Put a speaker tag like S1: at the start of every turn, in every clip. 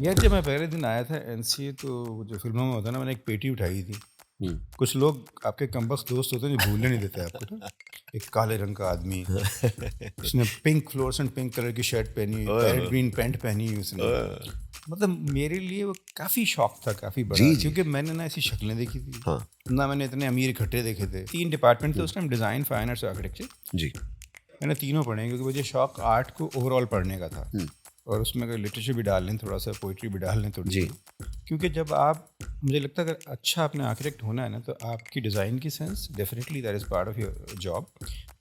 S1: یار جب میں پہلے دن آیا تھا این سی اے تو جو فلموں میں ہوتا ہے نا، میں نے ایک پیٹی اٹھائی تھی. کچھ لوگ آپ کے کمبخت دوست ہوتے ہیں جو بھولنے نہیں دیتے آپ کو نا. ایک کالے رنگ کا آدمی، اس نے پنک فلورسنٹ پنک کلر کی شرٹ پہنی ہوئی، پیرٹ گرین پینٹ پہنی ہوئی اس نے. مطلب میرے لیے وہ کافی شوق تھا، کافی بڑا، کیونکہ میں نے نا ایسی شکلیں دیکھی تھی نہ میں نے اتنے امیر اکٹھے دیکھے تھے. 3 ڈپارٹمنٹ تھے اس time, design, fine arts, architecture.
S2: جی
S1: میں نے تینوں پڑھے کیونکہ مجھے شوق آرٹ کو اوور آل پڑھنے کا تھا، اور اس میں اگر لٹریچر بھی ڈال لیں تھوڑا سا، پوئٹری بھی ڈال لیں تھوڑی سی. کیونکہ جب آپ، مجھے لگتا ہے اگر اچھا آپ نے آرکیٹیکٹ ہونا ہے نا تو آپ کی ڈیزائن کی sense definitely that is part of your job,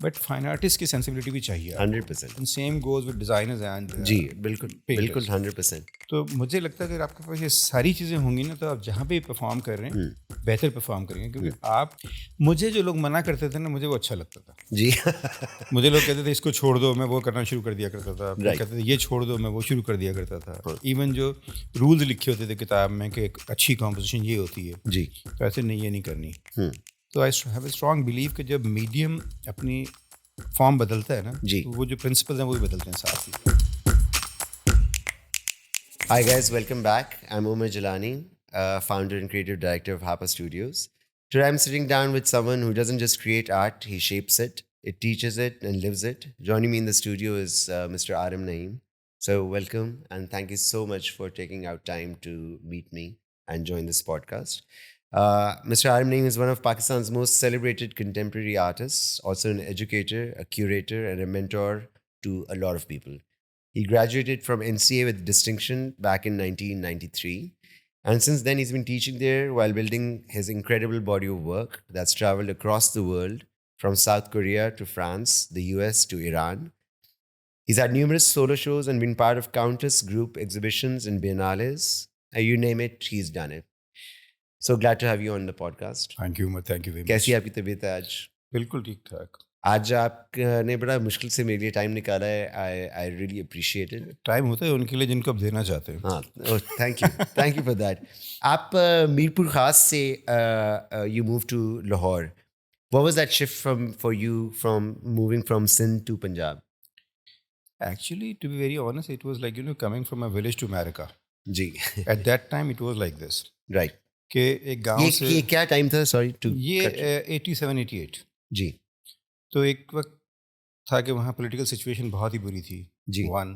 S1: but fine artist کی سینسبلٹی بھی چاہیے.
S2: 100%.
S1: And same goes with designers and
S2: جی بالکل بالکل 100%.
S1: تو مجھے لگتا ہے اگر آپ کے پاس یہ ساری چیزیں ہوں گی نا تو آپ جہاں پہ پرفارم کر رہے ہیں بہتر پرفارم کریں گے. کیونکہ آپ، مجھے جو لوگ منع کرتے تھے نا مجھے وہ اچھا لگتا تھا.
S2: جی
S1: مجھے لوگ کہتے تھے اس کو چھوڑ دو، میں وہ کرنا شروع کر دیا کرتا تھا. کہتے تھے یہ چھوڑ دو، میں وہ شروع کر دیا کرتا تھا. ایون جو رولز لکھے ہوتے تھے کتاب میں کہ ایک اچھی کمپوزیشن یہ ہوتی ہے،
S2: جی
S1: تو ایسے نہیں، یہ نہیں کرنی. تو I have a strong blue کہ جب میڈیم اپنی فارم بدلتا ہے نا تو وہ جو پرنسپلز ہیں وہ بھی بدلتے ہیں ساتھ ہی.
S2: Hi guys, welcome back. I'm Umar Jalani, founder and creative director of Hapa Studios. Today I'm sitting down with someone who doesn't just create art, he shapes it, it teaches it and lives it. Joining me in the studio is Mr. Aram Naeem. So welcome and thank you so much for taking out time to meet me and join this podcast. Mr. Aram Naeem is one of Pakistan's most celebrated contemporary artists, also an educator, a curator and a mentor to a lot of people. He graduated from NCA with distinction back in 1993. And since then, he's been teaching there while building his incredible body of work that's traveled across the world, from South Korea to France, the US to Iran. He's had numerous solo shows and been part of countless group exhibitions and biennales. You name it, he's done it. So glad to have you on the podcast.
S1: Thank you, thank you very much.
S2: کیسی آپ کی طبیعت ہے آج؟
S1: بالکل ٹھیک ٹھاک.
S2: آج آپ نے بڑا مشکل سے میرے لیے ٹائم نکالا ہے. I really appreciate it.
S1: Time ہوتا ہے ان کے لیے جن کو آپ دینا چاہتے ہیں.
S2: ہاں تھینک یو فار دیٹ. آپ میرپور خاص سے you move to Lahore. What was that shift for you from moving from Sindh to Punjab?
S1: Actually, to be very honest, it was like, coming from a village to America.
S2: جی
S1: At that time, it was like this.
S2: Right.
S1: کہ ایک گاؤں سے،
S2: یہ کیا time تھا؟ Sorry to.
S1: یہ 87-88.
S2: جی
S1: تو ایک وقت تھا کہ وہاں پولیٹیکل سچویشن بہت ہی بری تھی.
S2: جی.
S1: ون،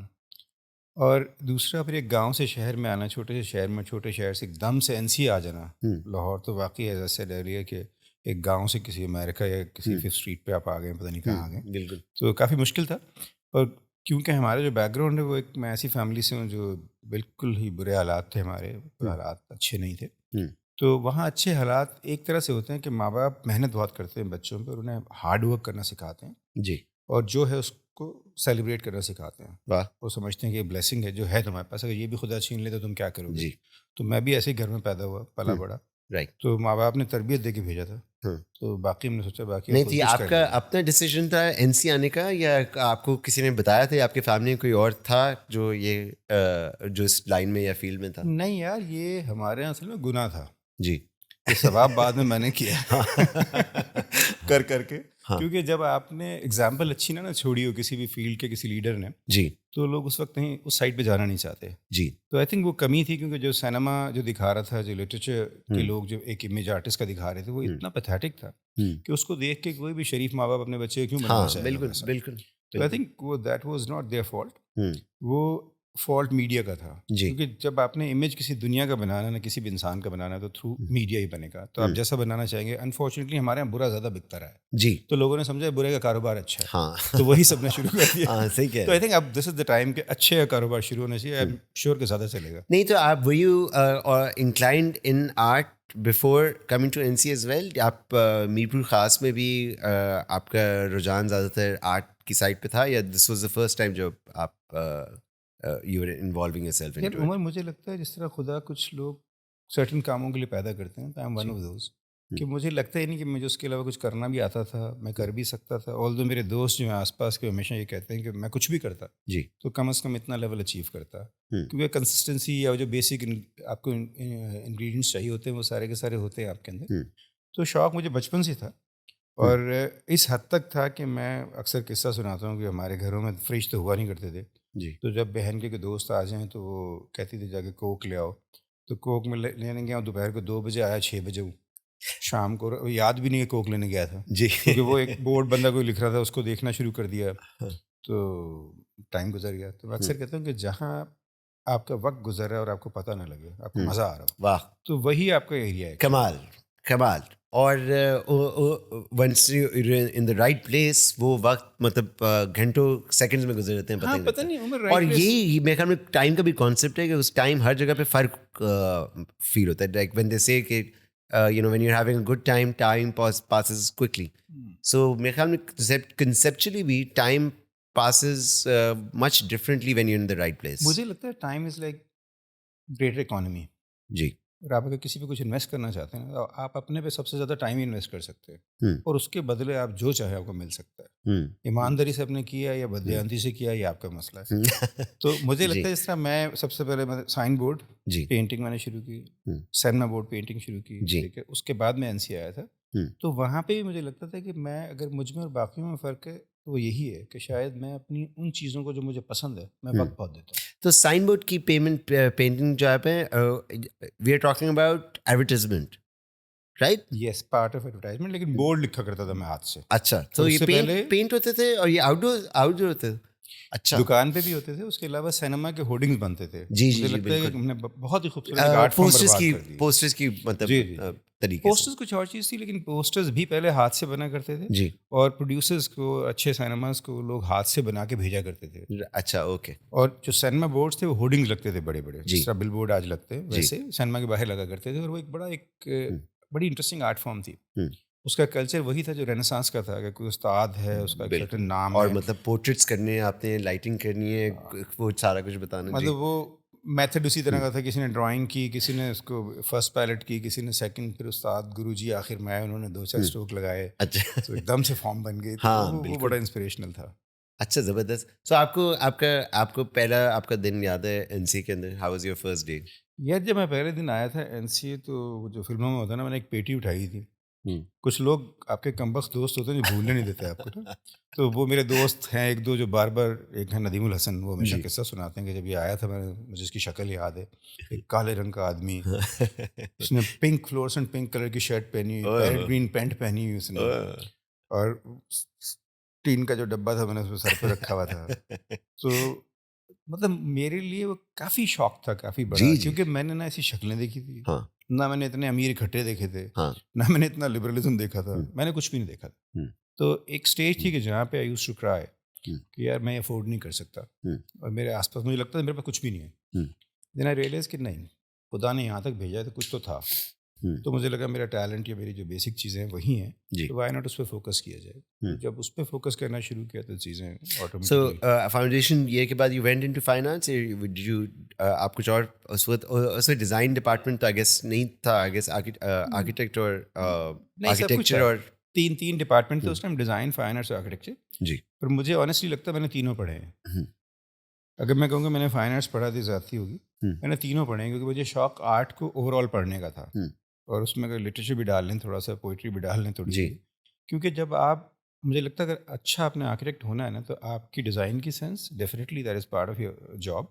S1: اور دوسرا پھر ایک گاؤں سے شہر میں آنا، چھوٹے سے شہر میں، چھوٹے شہر سے ایک دم سے این سی آ جانا لاہور. تو واقعی ایز آئی سیڈ ارلیئر کہ ایک گاؤں سے کسی امریکہ یا کسی 5th اسٹریٹ پہ آپ آ گئے، پتہ نہیں کہاں آ گئے.
S2: بالکل.
S1: تو کافی مشکل تھا. اور کیونکہ ہمارا جو بیک گراؤنڈ ہے وہ ایک، میں ایسی فیملی سے ہوں جو بالکل ہی برے حالات تھے، ہمارے حالات اچھے نہیں تھے. تو وہاں اچھے حالات ایک طرح سے ہوتے ہیں کہ ماں باپ محنت بہت کرتے ہیں بچوں پہ، اور انہیں ہارڈ ورک کرنا سکھاتے ہیں.
S2: جی.
S1: اور جو ہے اس کو سیلیبریٹ کرنا سکھاتے ہیں.
S2: واہ.
S1: وہ سمجھتے ہیں کہ یہ بلیسنگ ہے جو ہے تمہارے پاس، اگر یہ بھی خدا چھین لے تو تم کیا کرو گے.
S2: جی.
S1: تو میں بھی ایسے ہی گھر میں پیدا ہوا، پلا بڑا.
S2: رائٹ.
S1: تو ماں باپ نے تربیت دے کے بھیجا تھا. تو باقی ہم نے سوچا باقی
S2: نہیں تھی. آپ کا اپنا ڈیسیجن تھا این سی آنے کا، یا آپ کو کسی نے بتایا تھا، آپ کے فیملی میں کوئی اور تھا جو یہ جو اس لائن میں یا فیلڈ میں تھا؟
S1: نہیں یار، یہ ہمارے یہاں اصل میں گناہ تھا.
S2: جی.
S1: یہ ثواب بعد میں نے کیا کر کر کے. کیونکہ جب آپ نے اگزامپل اچھی نہ چھوڑی ہو کسی بھی فیلڈ کے کسی لیڈر نے،
S2: جی،
S1: تو لوگ اس وقت کہیں اس سائڈ پہ جانا نہیں چاہتے.
S2: جی.
S1: تو آئی تھنک وہ کمی تھی، کیونکہ جو سینما جو دکھا رہا تھا، جو لٹریچر کے لوگ جو ایک امیج آرٹسٹ کا دکھا رہے تھے، وہ اتنا پیتھیٹک تھا کہ اس کو دیکھ کے کوئی بھی شریف ماں باپ اپنے بچے کیوں بنانا چاہے.
S2: بالکل بالکل.
S1: تو آئی تھنک وہ that was not their fault, وہ فالٹ میڈیا کا تھا. کیونکہ جب آپ نے امیج کسی دنیا کا بنانا ہے، کسی بھی انسان کا بنانا ہے، تو تھرو میڈیا ہی بنے گا. تو آپ جیسا بنانا چاہیں گے. انفارچونیٹلی ہمارے یہاں برا زیادہ بکتا رہا ہے.
S2: جی.
S1: تو لوگوں نے سمجھا برے کا کاروبار اچھا ہے، تو وہی سب نے شروع کر دیا.
S2: صحیح کہہ.
S1: تو آئی تھنک اب دس از دا ٹائم کہ اچھے کا کاروبار شروع ہونا چاہیے. آئی ایم شیور کہ زیادہ چلے گا.
S2: نہیں تو آپ were you inclined in art before coming to NC as well؟ آپ میرپور خاص میں بھی آپ کا رجحان زیادہ تر آرٹ کی سائڈ پہ تھا، یا this was the first time جب آپ you were involving yourself into it؟
S1: عمر، مجھے لگتا ہے جس طرح خدا کچھ لوگ سرٹن کاموں کے لیے پیدا کرتے ہیں، I am one of those, کہ مجھے لگتا ہی نہیں کہ مجھے اس کے علاوہ کچھ کرنا بھی آتا تھا، میں کر بھی سکتا تھا. آلدو میرے دوست جو ہیں آس پاس کے ہمیشہ یہ کہتے ہیں کہ میں کچھ بھی کرتا
S2: جی
S1: تو کم از کم اتنا لیول اچیو کرتا. کیونکہ کنسسٹنسی یا جو بیسک آپ کو انگریڈینٹس چاہیے ہوتے ہیں وہ سارے کے سارے ہوتے ہیں آپ کے اندر. تو شوق مجھے بچپن سے تھا، اور اس حد تک تھا کہ میں اکثر قصہ سناتا ہوں کہ ہمارے گھروں میں فریج تو ہوا نہیں کرتے تھے،
S2: جی
S1: تو جب بہن کے دوست آ جائیں تو وہ کہتی تھی جا کے کوک لے آؤ، تو کوک میں لینے گیا، دوپہر کو 2 بجے آیا، 6 بجے ہوں شام کو، یاد بھی نہیں ہے کوک لینے گیا تھا،
S2: جی
S1: کیونکہ وہ ایک بورڈ بندہ کوئی لکھ رہا تھا، اس کو دیکھنا شروع کر دیا، تو ٹائم گزر گیا. تو میں اکثر کہتا ہوں کہ جہاں آپ کا وقت گزر رہا ہے اور آپ کو پتہ نہ لگے، آپ کو مزہ آ رہا ہو،
S2: واہ
S1: تو وہی آپ کا ایریا ہے.
S2: کمال کمال. اور once in the right place وہ وقت مطلب گھنٹوں سیکنڈز میں گزر جاتے ہیں،
S1: ہاں
S2: پتہ
S1: پتہ
S2: نہیں
S1: نہیں عمر
S2: لگتا. اور
S1: رائٹ
S2: یہی میرے خیال میں ٹائم کا بھی کانسیپٹ ہے کہ اس ٹائم ہر جگہ پہ فرق فیل ہوتا ہے. لائک وین دے سے کہ when you having a good time passes quickly. So میرے خیال میں کنسیپچولی بھی time passes much differently when you in the right place.
S1: مجھے لگتا ہے time is like greater economy.
S2: جی
S1: اگر آپ اگر کسی پہ کچھ انویسٹ کرنا چاہتے ہیں تو آپ اپنے پہ سب سے زیادہ ٹائم انویسٹ کر سکتے ہیں، اور اس کے بدلے آپ جو چاہے آپ کو مل سکتا ہے. ایمانداری سے آپ نے کیا یا بددیانتی سے کیا، یہ آپ کا مسئلہ ہے. تو مجھے لگتا ہے جس طرح میں سب سے پہلے سائن بورڈ
S2: جی
S1: پینٹنگ میں نے شروع کی، سینما بورڈ پینٹنگ شروع کی،
S2: جی
S1: ٹھیک ہے. اس کے بعد میں این سی آیا تھا، تو وہاں پہ بھی مجھے لگتا تھا کہ میں اگر مجھ میں اور باقیوں میں فرق ہے تو وہ یہی ہے کہ شاید میں اپنی ان چیزوں کو جو مجھے پسند ہے میں وقت بہت دیتا ہوں.
S2: تو سائن بورڈ کی پینٹنگ جو آپ ہے we are talking about advertisement right?
S1: Yes part of advertisement, لیکن بورڈ لکھا کرتا تھا میں ہاتھ سے.
S2: اچھا تو
S1: اس
S2: یہ
S1: سے پہلے
S2: پینٹ ہوتے تھے اور یہ آؤٹ ڈور ہوتے تھے؟ اچھا
S1: دکان پہ بھی ہوتے تھے، اس کے علاوہ سینما کے ہورڈنگز بنتے تھے.
S2: جی جی
S1: مجھے
S2: جی
S1: لگتا ہے کہ
S2: بالکل.
S1: ہم نے بہت ہی خوبصورت ایک آرٹ فارم برباد کر دی.
S2: پوسٹرز کی مطلب
S1: جی جی
S2: طریقے سے.
S1: پوسٹرز کچھ اور چیز تھی، لیکن پوسٹرز بھی پہلے ہاتھ سے بنا کرتے تھے،
S2: جی
S1: اور پروڈیوسرز کو، اچھے سینماز کو لوگ ہاتھ سے بنا کے بھیجا کرتے تھے.
S2: اچھا اوکے.
S1: اور جو سینما بورڈز تھے وہ ہورڈنگز لگتے تھے بڑے بڑے،
S2: جی
S1: جس طرح بل بورڈ آج لگتے ہیں ویسے سینما کے باہر لگا کرتے تھے. اور وہ ایک بڑی انٹرسٹنگ آرٹ فارم تھی. اس کا کلچر وہی تھا جو رینیسانس کا تھا، کہ کوئی استاد ہے، اس کا ایک سرٹن نام
S2: اور
S1: ہے،
S2: مطلب پورٹریٹس کرنے آپ نے، لائٹنگ کرنی ہے، وہ سارا کچھ بتانا.
S1: مطلب وہ میتھڈ اسی طرح کا تھا. کسی نے ڈرائنگ کی، کسی نے اس کو فرسٹ پیلٹ کی، کسی نے سیکنڈ، پھر استاد گرو جی آخر میں آئے، انہوں نے 2-4 اسٹروک لگائے،
S2: اچھا
S1: تو ایک دم سے فارم بن گئی. وہ بڑا انسپریشنل تھا.
S2: اچھا زبردست. سو آپ کو پہلا آپ کا دن یاد ہے این سی کے اندر؟ How was your first day?
S1: یار جب میں پہلے دن آیا تھا این سی، تو جو فلموں میں ہوتا ہے نا، میں نے ایک پیٹی اٹھائی تھی. کچھ لوگ آپ کے کمبخت دوست ہوتے ہیں جو بھولنے نہیں دیتے آپ کو نا. تو وہ میرے دوست ہیں ایک دو جو بار بار، ایک ہے ندیم الحسن، وہ ہمیشہ قصہ سناتے ہیں کہ جب یہ آیا تھا، مجھے اس کی شکل یاد ہے. ایک کالے رنگ کا آدمی، اس نے پنک فلورسنٹ پنک کلر کی شرٹ پہنی ہوئی، پیرٹ گرین پینٹ پہنی ہوئی اس نے، اور ٹین کا جو ڈبہ تھا میں نے اس کو سر پہ رکھا ہوا تھا. تو مطلب میرے لیے وہ کافی شوق تھا، کافی بڑا، کیونکہ میں نے نہ ایسی شکلیں دیکھی تھی، نہ میں نے اتنے امیر اکٹھے دیکھے تھے، نہ میں نے اتنا لبرلزم دیکھا تھا، میں نے کچھ بھی نہیں دیکھا تھا. تو ایک سٹیج تھی کہ جہاں پہ آئی یوزڈ ٹو کرائے کہ یار میں افورڈ نہیں کر سکتا، اور میرے آس پاس مجھے لگتا تھا میرے پاس کچھ بھی نہیں ہے. دین آئی ریئلائز کہ نہیں، خدا نے یہاں تک بھیجا ہے تو کچھ تو تھا. تو مجھے لگا میرا ٹیلنٹ یا میری جو بیسک چیزیں ہیں وہی ہیں، تو وائی ناٹ اس پہ فوکس کیا جائے. جب اس پہ فوکس کرنا شروع کیا تو چیزیں آٹومیٹکلی.
S2: سو فاؤنڈیشن یہ کے بعد یو وینٹ انٹو فائنانس، آپ کچھ اور اس وقت ڈیزائن ڈپارٹمنٹ تو آئی گیس نہیں تھا، آئی گیس آرکیٹیکٹ اور آرکیٹیکچر اور
S1: تین ڈپارٹمنٹ تھے اس ٹائم، ڈیزائن، فائن آرٹس اور آرکیٹیکچر.
S2: جی
S1: پر مجھے آنیسٹلی لگتا ہے میں نے تینوں پڑھے ہیں. اگر میں کہوں گا میں نے فائن آرٹس پڑھا تو زیادتی ہوگی، میں نے تینوں پڑھے ہیں، کیونکہ مجھے شوق آرٹ کو اوور آل پڑھنے کا تھا، اور اس میں اگر لٹریچر بھی ڈال لیں تھوڑا سا، پوئٹری بھی ڈال لیں تھوڑی سی، کیونکہ جب آپ، مجھے لگتا ہے اگر اچھا آپ نے آرکیٹیکٹ ہونا ہے نا، تو آپ کی ڈیزائن کی sense definitely that is part of your job,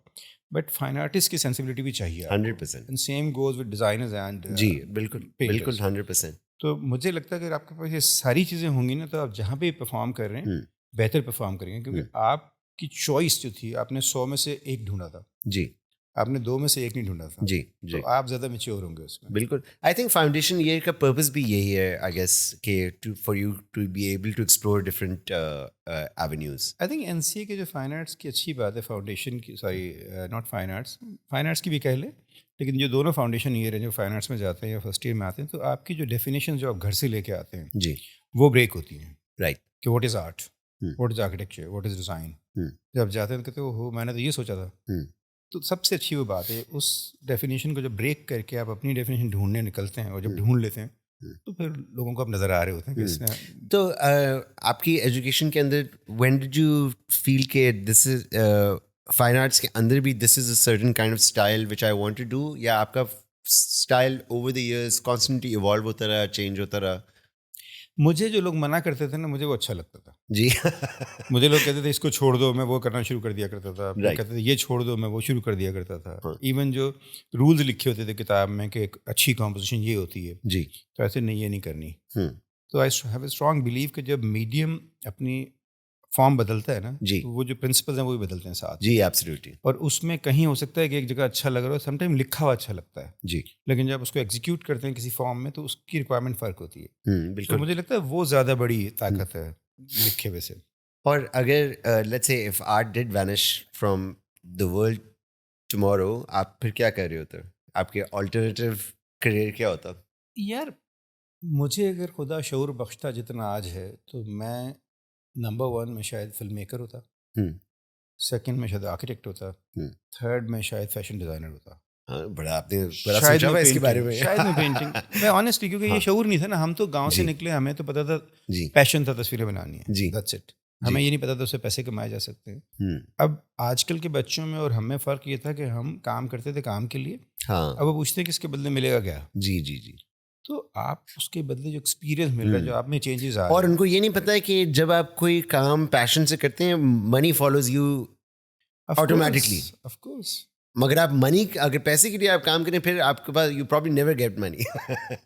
S1: but fine artist کی سینسبلٹی بھی چاہیے
S2: 100%.
S1: And same goes with designers and
S2: جی بالکل بالکل 100%.
S1: تو مجھے لگتا ہے اگر آپ کے پاس یہ ساری چیزیں ہوں گی نا، تو آپ جہاں پہ پرفارم کر رہے ہیں بہتر پرفارم کریں گے، کیونکہ آپ کی چوائس جو تھی، آپ نے 100 میں سے ایک ڈھونڈا تھا،
S2: جی
S1: آپ نے 2 میں سے ایک نہیں ڈھونڈا تھا.
S2: جی
S1: تو آپ زیادہ میچیور ہوں گے اس میں.
S2: بالکل. آئی تھنک فاؤنڈیشن ایئر کا پرپز بھی یہی ہے آئی گیس، کہ for you to be able to explore different avenues.
S1: I think N C A کے جو فائن آرٹس کی اچھی بات ہے، فاؤنڈیشن کی، سوری ناٹ فائن آرٹس کی بھی کہہ لیں، لیکن جو دونوں فاؤنڈیشن ایئر ہیں جو فائن آرٹس میں جاتے ہیں یا فرسٹ ایئر میں آتے ہیں، تو آپ کی جو ڈیفینیشن جو آپ گھر سے لے کے آتے ہیں
S2: جی
S1: وہ بریک ہوتی ہیں.
S2: رائٹ.
S1: کہ what is art, what is architecture, what is design. جب جاتے ہیں تو کہتے ہو میں نے تو یہ سوچا تھا. تو سب سے اچھی وہ بات ہے، اس ڈیفینیشن کو جب بریک کر کے آپ اپنی ڈیفینیشن ڈھونڈنے نکلتے ہیں، اور جب ڈھونڈ لیتے ہیں تو پھر لوگوں کو آپ نظر آ رہے ہوتے ہیں کہ اس نے.
S2: تو آپ کی ایجوکیشن کے اندر وین ڈڈ یو فیل کہ دس از فائن آرٹس کے اندر بھی this is a certain kind of style which I want to do, یا آپ کا style over the years constantly evolve ہوتا رہا، چینج ہوتا رہا؟
S1: مجھے جو لوگ منع کرتے تھے نا مجھے وہ اچھا لگتا تھا
S2: جی.
S1: مجھے لوگ کہتے تھے اس کو چھوڑ دو میں وہ کرنا شروع کر دیا کرتا تھا
S2: Right.
S1: کہتے تھے یہ چھوڑ دو میں وہ شروع کر دیا کرتا تھا
S2: ہاں.
S1: ایون جو رولز لکھے ہوتے تھے کتاب میں کہ ایک اچھی کمپوزیشن یہ ہوتی ہے
S2: جی.
S1: تو ایسے نہیں یہ نہیں کرنی.
S2: ہوں.
S1: تو I have a strong blue کہ جب میڈیم اپنی فارم بدلتا ہے نا
S2: جی.
S1: تو وہ جو پرنسپلز ہیں وہ بھی بدلتے ہیں ساتھ.
S2: جی ایبسلیوٹلی.
S1: اور اس میں کہیں ہو سکتا ہے کہ ایک جگہ اچھا لگ رہا ہو سم ٹائم لکھا ہوا اچھا لگتا ہے
S2: جی.
S1: لیکن جب اس کو ایگزیکیوٹ کرتے ہیں کسی فارم میں تو اس کی ریکوائرمنٹ فرق ہوتی ہے. تو
S2: بالکل.
S1: مجھے لگتا ہے وہ زیادہ بڑی طاقت ہے لکھے ہوئے سے.
S2: اور اگر let's say if art did vanish from the world tomorrow آپ پھر کیا کر رہے ہوتے؟ آپ کے آلٹرنیٹیو کریئر کیا ہوتا؟
S1: یار مجھے اگر خدا شعور بخشتا جتنا آج ہے تو میں نمبر 1 میں شاید فلم میکر ہوتا, سیکنڈ میں شاید آرکیٹیکٹ ہوتا, تھرڈ میں شاید فیشن ڈیزائنر ہوتا.
S2: بڑا آپ نے بڑا سوچا ہوا اس کے بارے میں.
S1: شاید میں پینٹنگ میں آنیسٹلی کیونکہ یہ شعور نہیں تھا نا, ہم تو گاؤں سے نکلے, ہمیں تو پتہ تھا پیشن تھا تصویریں بنانی ہے,
S2: جی
S1: دیٹس اٹ. ہمیں یہ نہیں پتا تھا اس سے پیسے کمائے جا سکتے ہیں. اب آج کل کے بچوں میں اور ہم میں فرق یہ تھا کہ ہم کام کرتے تھے کام کے لیے, اب وہ پوچھتے ہیں کہ اس کے بدلے ملے گا کیا.
S2: جی جی جی.
S1: تو آپ اس کے بدلے جو ایکسپیرینس مل رہا ہے, جو آپ میں چینجز آ رہے ہیں,
S2: اور ان کو یہ نہیں پتا ہے کہ جب آپ کوئی کام پیشن سے کرتے ہیں money follows you automatically.
S1: Of course.
S2: مگر آپ منی اگر پیسے کے لیے آپ کام کریں پھر آپ کے پاس you probably never get money.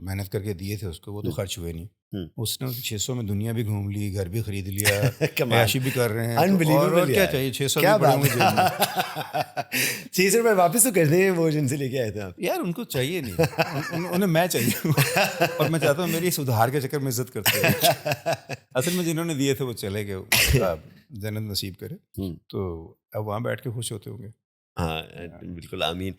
S1: محنت کر کے دیے تھے اس کو وہ تو خرچ ہوئے نہیں. اس نے 600 میں دنیا بھی گھوم لی, گھر بھی خرید لیا, عیاشی بھی کر رہے ہیں, اور کیا چاہیے. 600
S2: 600 روپئے واپس تو کر دیں وہ جن سے لے کے آئے تھے آپ.
S1: یار ان کو چاہیے نہیں, انہیں میں چاہیے, اور میں چاہتا ہوں میری اس ادھار کے چکر میں عزت کرتے ہیں. اصل میں جنہوں نے دیے تھے وہ چلے گئے, جنت نصیب کرے, تو اب وہاں بیٹھ کے خوش ہوتے ہوں گے.
S2: ہاں بالکل آمین.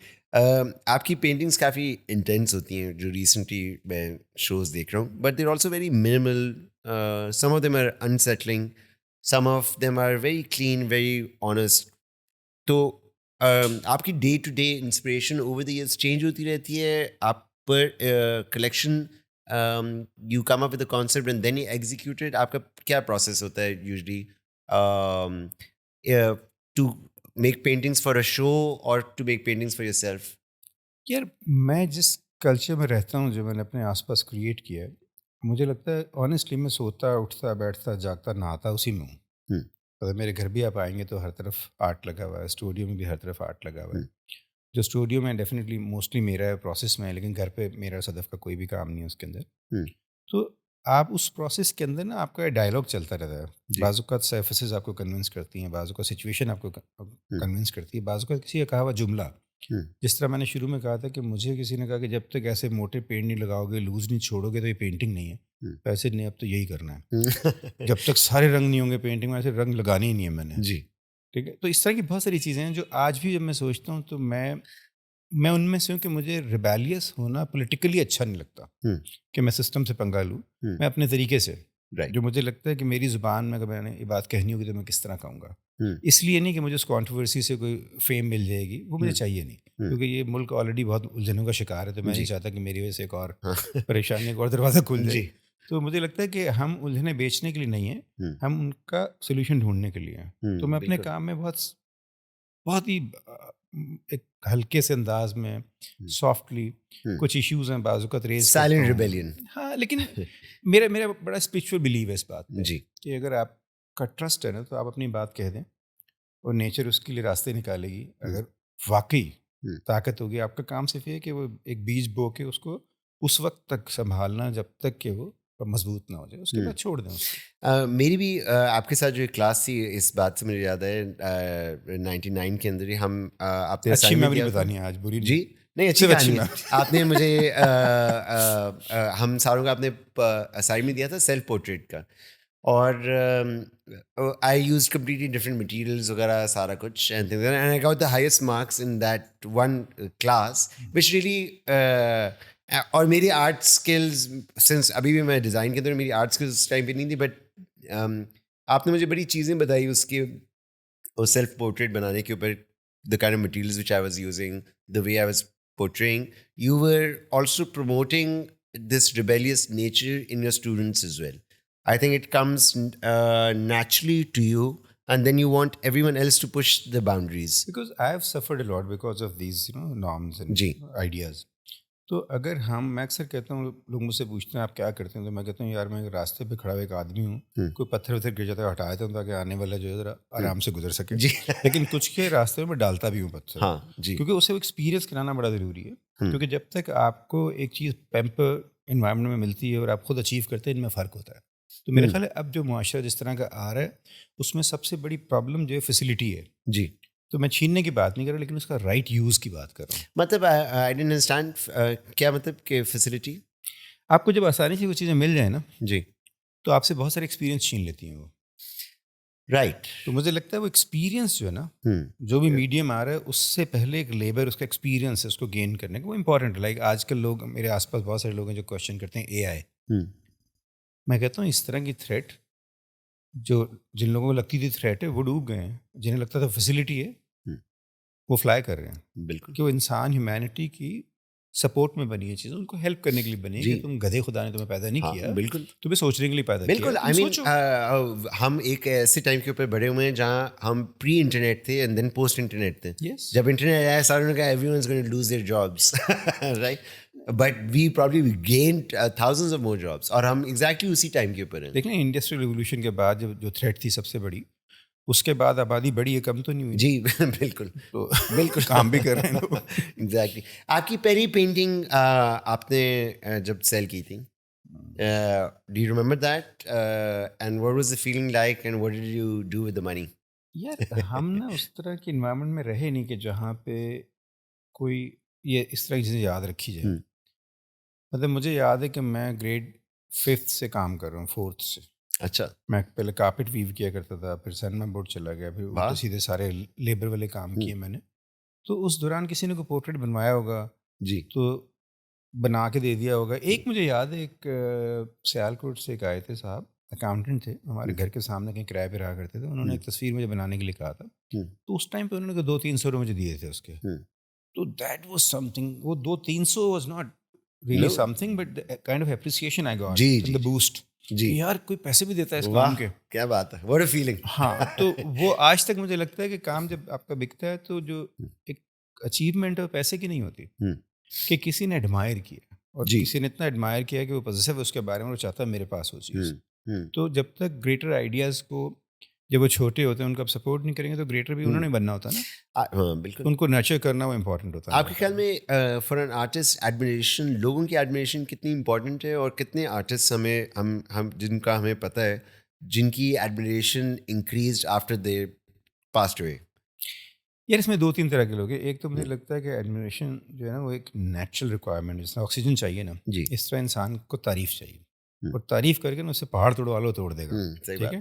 S2: آپ کی پینٹنگس کافی انٹینس ہوتی ہیں جو ریسنٹلی میں شوز دیکھ رہا ہوں, but there also very minimal. Some of them are unsettling, some of them are very clean, very honest. تو آپ کی day to day inspiration over the years change ہوتی رہتی ہے. آپ پر collection you come up with a concept and then you execute it. آپ کا کیا پروسیس ہوتا ہے usually to make paintings for a show or to make paintings for yourself?
S1: یار میں جس کلچر میں رہتا ہوں, جو میں نے اپنے آس پاس کریٹ کیا ہے, مجھے لگتا ہے آنیسٹلی میں سوتا اٹھتا بیٹھتا جاگتا نہاتا اسی میں ہوں. اگر میرے گھر بھی آپ آئیں گے تو ہر طرف آرٹ لگا ہوا ہے, اسٹوڈیو میں بھی ہر طرف آرٹ لگا ہوا ہے. جو اسٹوڈیو میں ڈیفینیٹلی موسٹلی میرا ہے, پروسیس میں ہے, لیکن گھر پہ میرا صدف کا کوئی بھی کام نہیں ہے اس کے اندر. تو آپ اس پروسیس کے اندر نا آپ کا ڈائلاگ چلتا رہتا ہے. بعض اوقات سرفیسز آپ کو کنونس کرتی ہیں, بعض اوقات سچویشن آپ کو کنونس کرتی ہے, بعض اوقات کسی کا کہا ہوا جملہ. جس طرح میں نے شروع میں کہا تھا کہ مجھے کسی نے کہا کہ جب تک ایسے موٹے پینٹ نہیں لگاؤ گے, لوز نہیں چھوڑو گے تو یہ پینٹنگ نہیں ہے. ایسے نہیں, اب تو یہی کرنا ہے. جب تک سارے رنگ نہیں ہوں گے پینٹنگ میں, ایسے رنگ لگانے ہی نہیں ہے میں نے.
S2: جی
S1: ٹھیک ہے. تو اس طرح کی بہت ساری چیزیں ہیں جو آج بھی جب میں سوچتا ہوں تو میں ان میں سے ہوں کہ مجھے ریبیلیس ہونا پولیٹیکلی اچھا نہیں لگتا کہ میں سسٹم سے پنگا لوں. میں اپنے طریقے سے, جو مجھے لگتا ہے کہ میری زبان میں اگر میں نے یہ بات کہنی ہوگی تو میں کس طرح کہوں گا. اس لیے نہیں کہ مجھے اس کانٹروورسی سے کوئی فیم مل جائے گی, وہ مجھے چاہیے نہیں, کیونکہ یہ ملک آلریڈی بہت الجھنوں کا شکار ہے. تو میں نہیں چاہتا کہ میری وجہ سے ایک اور پریشانی, ایک اور دروازہ کھل جائے. تو مجھے لگتا ہے کہ ہم الجھنیں بیچنے کے لیے نہیں ہیں, ہم ان کا سولوشن ڈھونڈنے کے لیے ہیں. تو میں اپنے کام میں بہت ہی ایک ہلکے سے انداز میں سافٹلی کچھ ایشوز ہیں بعض اوقات ریز,
S2: سائلنٹ ریبیلین.
S1: ہاں, لیکن میرا بڑا اسپرچول بلیو ہے اس بات میں کہ اگر آپ کا ٹرسٹ ہے نا تو آپ اپنی بات کہہ دیں اور نیچر اس کے لیے راستے نکالے گی. اگر واقعی طاقت ہوگی, آپ کا کام صرف یہ کہ وہ ایک بیج بو کے اس کو اس وقت تک سنبھالنا جب تک کہ وہ مضبوط نہ ہو جائے, اس کے بعد چھوڑ دیں اس کو.
S2: میری بھی آپ کے ساتھ جو کلاس تھی اس بات سے مجھے یاد ہے 99 کے اندر ہی ہم آپ نے
S1: اچھی میموری بتانی ہے آج, بری
S2: جی نہیں اچھی کہانی. آپ نے مجھے ہم ساروں کا آپ نے اسائنمنٹ دیا تھا سیلف پورٹریٹ کا, اور آئی یوز کمپلیٹلی ڈفرنٹ مٹیریلز وغیرہ سارا کچھ, and I got the highest marks in that one class which really. اور میری آرٹ اسکلز سنس ابھی بھی میں ڈیزائن کے اندر, میری آرٹ اسکلز اس ٹائم پہ نہیں تھی, بٹ آپ نے مجھے بڑی چیزیں بتائی اس کے سیلف پورٹریٹ بنانے کے اوپر. The kind of materials which I was using, the way I was portraying. You were also promoting this rebellious nature in your students as well. I think it comes naturally to you and then you want everyone else to push the boundaries.
S1: Because I have suffered a lot because of these, norms and
S2: جی
S1: ideas. تو اگر میں اکثر کہتا ہوں، لوگ مجھ سے پوچھتے ہیں آپ کیا کرتے ہیں، تو میں کہتا ہوں یار میں راستے پہ کھڑا ہوا ایک آدمی ہوں، کوئی پتھر وتھر گر جاتا ہے ہٹا دیتا ہوں تاکہ آنے والا جو ہے ذرا آرام سے گزر سکے.
S2: جی
S1: لیکن کچھ کے راستے میں ڈالتا بھی ہوں پتھر،
S2: ہاں جی
S1: کیونکہ اسے ایکسپیرینس کرانا بڑا ضروری ہے. کیونکہ جب تک آپ کو ایک چیز پیمپر انوائرمنٹ میں ملتی ہے اور آپ خود اچیو کرتے ہیں، ان میں فرق ہوتا ہے. تو میرا خیال ہے اب جو معاشرہ جس طرح کا آ رہا ہے اس میں سب سے بڑی پرابلم جو ہے فیسلٹی ہے.
S2: جی
S1: تو میں چھیننے کی بات نہیں کر رہا، لیکن اس کا رائٹ یوز کی بات کر رہا ہوں.
S2: مطلب آئی ڈونٹ انڈرسٹینڈ کیا مطلب کہ فیسلٹی.
S1: آپ کو جب آسانی سے وہ چیزیں مل جائیں نا
S2: جی
S1: تو آپ سے بہت سارے ایکسپیرینس چھین لیتی ہیں وہ.
S2: رائٹ.
S1: تو مجھے لگتا ہے وہ ایکسپیرینس جو ہے نا، جو بھی میڈیم آ رہا ہے اس سے پہلے ایک لیبر، اس کا ایکسپیرینس ہے، اس کو گین کرنے کا وہ امپورٹنٹ ہے. لائک آج کل لوگ، میرے آس پاس بہت سارے لوگ ہیں جو کوشچن کرتے ہیں اے آئی. میں کہتا ہوں اس طرح کی تھریٹ جو جن لوگوں کو لگتی تھی تھریٹ ہے وہ ڈوب گئے ہیں، جنہیں لگتا تھا فیسلٹی ہے وہ فلائی کر رہے ہیں.
S2: بالکل
S1: کہ وہ انسان ہیومینٹی کی سپورٹ میں بنی ہے چیزیں، ان کو ہیلپ کرنے کے لیے بنی ہے. کہ تم گدھے خدا نے تمہیں پیدا نہیں کیا،
S2: بالکل
S1: تمہیں سوچنے کے لیے پیدا کیا.
S2: بالکل. آئی مین ہم ایک ایسے ٹائم کے اوپر بڑے ہوئے ہیں جہاں ہم پری انٹرنیٹ تھے اینڈ دین پوسٹ انٹرنیٹ تھے. جب انٹرنیٹ آیا ساروں نے کہا everyone is going to lose their jobs right, but we probably gained thousands of more jobs, اور ہم ایگزیکٹلی اسی ٹائم کے اوپر ہیں.
S1: دیکھیں انڈسٹریل ریولیوشن کے بعد جو تھریٹ تھی سب سے بڑی، اس کے بعد آبادی بڑی ہے، کم تو نہیں ہوئی.
S2: جی بالکل
S1: تو
S2: بالکل
S1: کام بھی کر رہے ہیں لوگ.
S2: ایگزیکٹلی. آپ کی پہلی پینٹنگ آپ نے جب سیل کی تھی، do you remember that and what was the feeling like and what did you do with the money?
S1: یار ہم نا اس طرح کے انوائرمنٹ میں رہے نہیں کہ جہاں پہ کوئی یہ اس طرح کی چیزیں یاد رکھی جائیں. مطلب مجھے یاد ہے کہ میں گریڈ 5 سے کام کر رہا ہوں، 4 سے.
S2: اچھا.
S1: میں پہلے کارپیٹ ویو کیا کرتا تھا، پھر سینما بورڈ چلا گیا، پھر الٹے سیدھے سارے لیبر والے کام کیے میں نے. تو اس دوران کسی نے کوئی پورٹریٹ بنوایا ہوگا
S2: جی
S1: تو بنا کے دے دیا ہوگا. ایک مجھے یاد ہے، ایک سیالکوٹ سے ایک آئے تھے صاحب، اکاؤنٹنٹ تھے، ہمارے گھر کے سامنے کہیں کرائے پہ رہا کرتے تھے. انہوں نے ایک تصویر مجھے بنانے کے لیے کہا تھا. تو اس ٹائم پہ انہوں نے 200-300 روپے مجھے دیے تھے اس کے. تو دیٹ واز سم تھنگ. وہ 200-300 was not really something but kind of appreciation I got in the boost. جی یار کوئی پیسے بھی دیتا ہے اس کام کے.
S2: کیا بات ہے، واٹ اے فیلنگ.
S1: ہاں تو وہ آج تک مجھے لگتا ہے کہ کام جب آپ کا بکتا ہے تو جو ایک اچیومنٹ ہے پیسے کی نہیں ہوتی، کہ کسی نے ایڈمائر کیا اور کسی نے اتنا ایڈمائر کیا کہ وہ پوزیسو ہے اس کے بارے میں، وہ چاہتا ہے میرے پاس ہو چیز. تو جب تک گریٹر آئیڈیاز کو، جب وہ چھوٹے ہوتے ہیں ان کو آپ سپورٹ نہیں کریں گے تو گریٹر بھی انہوں نے بننا ہوتا ہے نا.
S2: ہاں بالکل.
S1: ان کو نرچر کرنا وہ امپورٹنٹ ہوتا ہے.
S2: آپ کے خیال میں فار این آرٹسٹ ایڈمریشن، لوگوں کی ایڈمریشن کتنی امپورٹنٹ ہے، اور کتنے آرٹسٹ ہم جن کا ہمیں پتہ ہے جن کی ایڈمریشن increased after they passed away?
S1: یار اس میں 2-3 طرح کے لوگ ہیں. ایک تو مجھے لگتا ہے کہ ایڈمریشن جو ہے نا وہ ایک نیچرل ریکوائرمنٹ، جس طرح آکسیجن چاہیے نا، اس طرح انسان کو تعریف چاہیے. اور تعریف کر کے نا اسے پہاڑ توڑوا لو توڑ دے گا. ٹھیک ہے.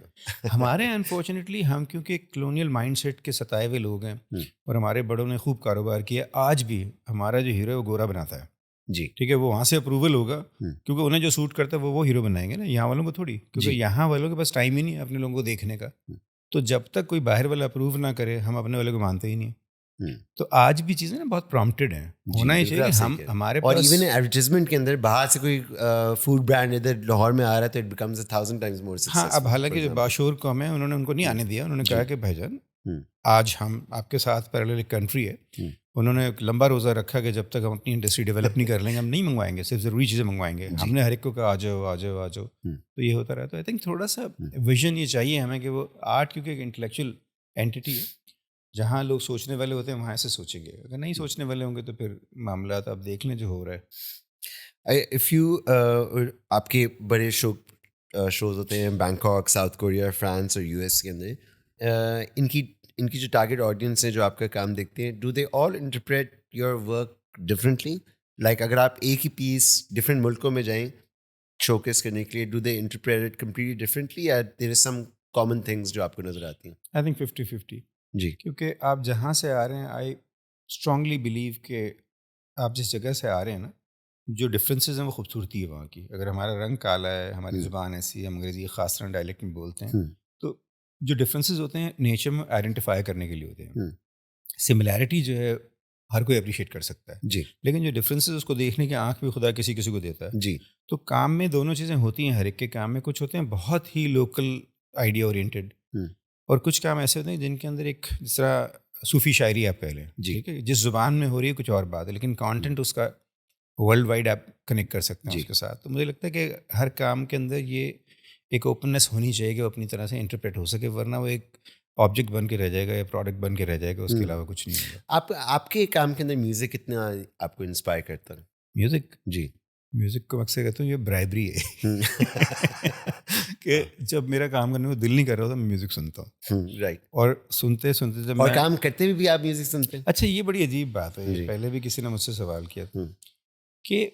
S1: ہمارے انفارچونیٹلی ہم کیونکہ ایک کلونیل مائنڈ سیٹ کے ستائے ہوئے لوگ ہیں، اور ہمارے بڑوں نے خوب کاروبار کیا. آج بھی ہمارا جو ہیرو ہے وہ گورا بناتا ہے.
S2: جی
S1: ٹھیک ہے. وہ وہاں سے اپروول ہوگا کیونکہ انہیں جو سوٹ کرتا ہے وہ ہیرو بنائیں گے نا، یہاں والوں کو تھوڑی، کیونکہ یہاں والوں کے پاس ٹائم ہی نہیں ہے اپنے لوگوں کو دیکھنے کا. تو جب تک کوئی باہر والا اپروو نہ کرے ہم اپنے والے کو مانتے ہی نہیں. تو آج بھی چیزیں نا بہت پرومپٹڈ ہیں، ہونا ہی چاہیے کہ ہم ہمارے
S2: اور
S1: پاس.
S2: ایون ایڈورٹیزمنٹ کے اندر باہر سے کوئی فوڈ برانڈ ادھر لاہور میں آ رہا ہے تو it becomes 1000 times more successful.
S1: ہاں اب حالانکہ جو باشور قوم ہے انہوں نے ان کو نہیں آنے دیا. انہوں نے کہا کہ بھائی جان آج ہم آپ کے ساتھ پیرالل ایک کنٹری ہے. انہوں نے ایک لمبا روزہ رکھا کہ جب تک ہم اپنی انڈسٹری ڈیولپ نہیں کر لیں گے ہم نہیں منگوائیں گے، صرف ضروری چیزیں منگوائیں گے. ہم نے ہر ایک کو کہا آ جاؤ آ جاؤ آ جاؤ. تو یہ ہوتا رہا. تو آئی تھنک تھوڑا سا ویژن یہ چاہیے ہمیں کہ وہ آرٹ کیونکہ ایک انٹلیکچوئل اینٹیٹی ہے، جہاں لوگ سوچنے والے ہوتے ہیں وہاں سے سوچیں گے. اگر نہیں سوچنے والے ہوں گے تو پھر معاملات آپ دیکھ لیں جو ہو رہا ہے.
S2: اف یو آپ کے بڑے شوز ہوتے ہیں بینکاک، ساؤتھ کوریا، فرانس اور US کے اندر، ان کی جو ٹارگیٹ آڈینس ہے جو آپ کا کام دیکھتے ہیں، do they all interpret your work differently? Like اگر آپ ایک ہی پیس ڈفرینٹ ملکوں میں جائیں شو کیس کرنے کے لیے، do they interpret it completely differently یا دیر از سم کامن تھنگس جو آپ کو نظر آتی ہیں؟
S1: I think 50-50.
S2: جی
S1: کیونکہ آپ جہاں سے آ رہے ہیں آئی اسٹرانگلی بلیو کہ آپ جس جگہ سے آ رہے ہیں نا، جو ڈفرینسز ہیں وہ خوبصورتی ہے وہاں کی. اگر ہمارا رنگ کالا ہے، ہماری زبان ایسی ہے، ہم انگریزی خاص طرح ڈائلیکٹ میں بولتے ہیں، تو جو ڈفرینسز ہوتے ہیں نیچر میں آئیڈینٹیفائی کرنے کے لیے ہوتے ہیں. سملیرٹی جو ہے ہر کوئی اپریشیٹ کر سکتا ہے،
S2: جی
S1: لیکن جو ڈفرینسز اس کو دیکھنے کی آنکھ بھی خدا کسی کسی کو دیتا ہے.
S2: جی
S1: تو کام میں دونوں چیزیں ہوتی ہیں. ہر ایک کے کام میں کچھ ہوتے ہیں بہت ہی لوکل آئیڈیا اورینٹیڈ، اور کچھ کام ایسے ہوتے ہیں جن کے اندر ایک جس طرح صوفی شاعری آپ کہہ لیں, ٹھیک ہے, جس زبان میں ہو رہی ہے کچھ اور بات ہے, لیکن کانٹینٹ اس کا ورلڈ وائڈ آپ کنیکٹ کر سکتے ہیں اس کے ساتھ. تو مجھے لگتا ہے کہ ہر کام کے اندر یہ ایک اوپننیس ہونی چاہیے کہ وہ اپنی طرح سے انٹرپریٹ ہو سکے, ورنہ وہ ایک آبجیکٹ بن کے رہ جائے گا یا پروڈکٹ بن کے رہ جائے گا, اس کے علاوہ کچھ نہیں ہوگا.
S2: آپ کے کام کے اندر میوزک کتنا آپ کو انسپائر کرتا ہے؟
S1: میوزک,
S2: جی,
S1: میوزک کو اکثر کہتا ہوں یہ برائبری ہے کہ جب میرا کام کرنے کو دل نہیں کر رہا ہوتا میں میوزک سنتا ہوں.
S2: رائٹ.
S1: اور سنتے سنتے جب
S2: اور
S1: میں
S2: کام کرتے بھی آپ میوزک سنتے ہیں؟
S1: اچھا, یہ بڑی عجیب بات ہے, یہ پہلے بھی کسی نے مجھ سے سوال کیا تھا کہ